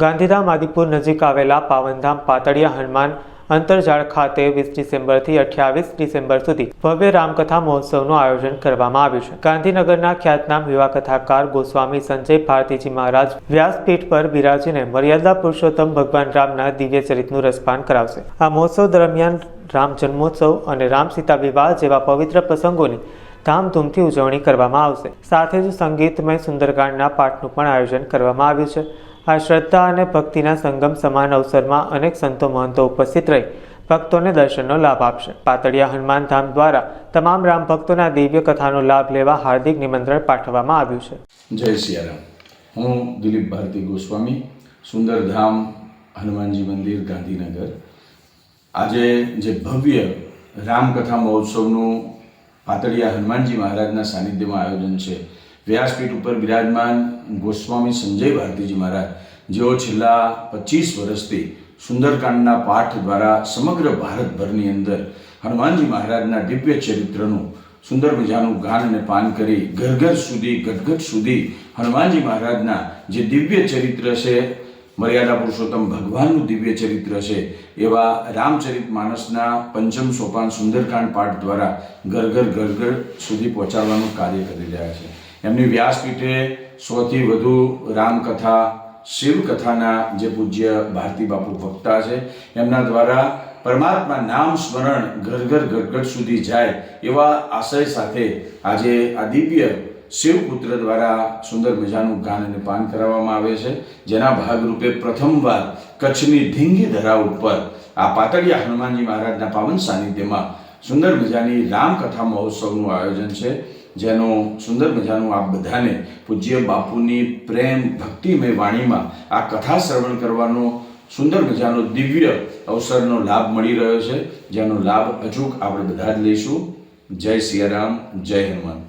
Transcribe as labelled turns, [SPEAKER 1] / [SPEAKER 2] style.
[SPEAKER 1] ગાંધીધામ આદિપુર નજીક આવેલા પાવનધામ પાતળિયા હનુમાન અંતરજાળ ખાતે 20 ડિસેમ્બરથી 28 ડિસેમ્બર સુધી ભવ્ય રામકથા મહોત્સવનું આયોજન કરવામાં આવ્યું છે। ગાંધીનગરના ખ્યાતનામ યુવા કથાકાર ગોસ્વામી સંજય ભારતીજી મહારાજ વ્યાસપીઠ પર બિરાજીને મર્યાદા પુરુષોત્તમ ભગવાન રામના દિવ્ય ચરિત્રનું રસપાન કરાવશે। આ મહોત્સવ દરમિયાન રામ જન્મોત્સવ અને રામ સીતા વિવાહ જેવા પવિત્ર પ્રસંગોની ધામધૂમથી ઉજવણી કરવામાં આવશે। સાથે જ સંગીતમય સુંદરકાંડના પાઠનું પણ આયોજન કરવામાં આવ્યું છે। આ શ્રદ્ધા અને ભક્તિના સંગમ સમાન અવસરમાં અનેક સંતો મહંતો ઉપસ્થિત રહી ભક્તોને દર્શનનો લાભ આપશે। પાતળિયા હનુમાન ધામ દ્વારા તમામ રામ ભક્તોના દિવ્ય કથાનો લાભ લેવા હાર્દિક નિમંત્રણ પાઠવવામાં આવ્યું છે।
[SPEAKER 2] જય સિયારામ। હું દિલીપ ભારતી ગોસ્વામી, સુંદરધામ હનુમાનજી મંદિર, ગાંધીનગર। આજે જે ભવ્ય રામકથા મહોત્સવનું પાતળિયા હનુમાનજી મહારાજના સાનિધ્યમાં આયોજન છે, વ્યાસપીઠ ઉપર બિરાજમાન ગોસ્વામી સંજય ભારતીજી મહારાજ, જેઓ છેલ્લા 25 વર્ષથી સુંદરકાંડના પાઠ દ્વારા સમગ્ર ભારતભરની અંદર હનુમાનજી મહારાજના દિવ્ય ચરિત્રનું સુંદર મજાનું ગાન અને પાન કરી ઘર ઘર સુધી, ગટગટ સુધી હનુમાનજી મહારાજના જે દિવ્ય ચરિત્ર છે, મર્યાદા પુરુષોત્તમ ભગવાનનું દિવ્ય ચરિત્ર છે, એવા રામચરિત માનસના પંચમ સોપાન સુંદરકાંડ પાઠ દ્વારા ઘર ઘર સુધી પહોંચાડવાનું કાર્ય કરી રહ્યા છે। એમની વ્યાસપીઠે 100થી વધુ રામકથા, શિવકથાના જે પૂજ્ય ભારતી બાપુ વક્તા છે, એમના દ્વારા પરમાત્મા નામ સ્મરણ ઘર ગટગટ સુધી જાય એવા આશય સાથે આજે આ દિવ્ય શિવપુત્ર દ્વારા સુંદર મજાનું ગાન અને પાન કરાવવામાં આવે છે, જેના ભાગરૂપે પ્રથમવાર કચ્છની ધીંગી ધરા ઉપર આ પાતળિયા હનુમાનજી મહારાજના પાવન સાનિધ્યમાં સુંદર મજાની રામકથા મહોત્સવનું આયોજન છે, જેનું સુંદર મજાનું આપ બધાને પૂજ્ય બાપુની પ્રેમ ભક્તિમય વાણીમાં આ કથા શ્રવણ કરવાનો સુંદર મજાનો દિવ્ય અવસરનો લાભ મળી રહ્યો છે, જેનો લાભ અચૂક આપણે બધા જ લઈશું। જય સિયારામ, જય હનુમાન।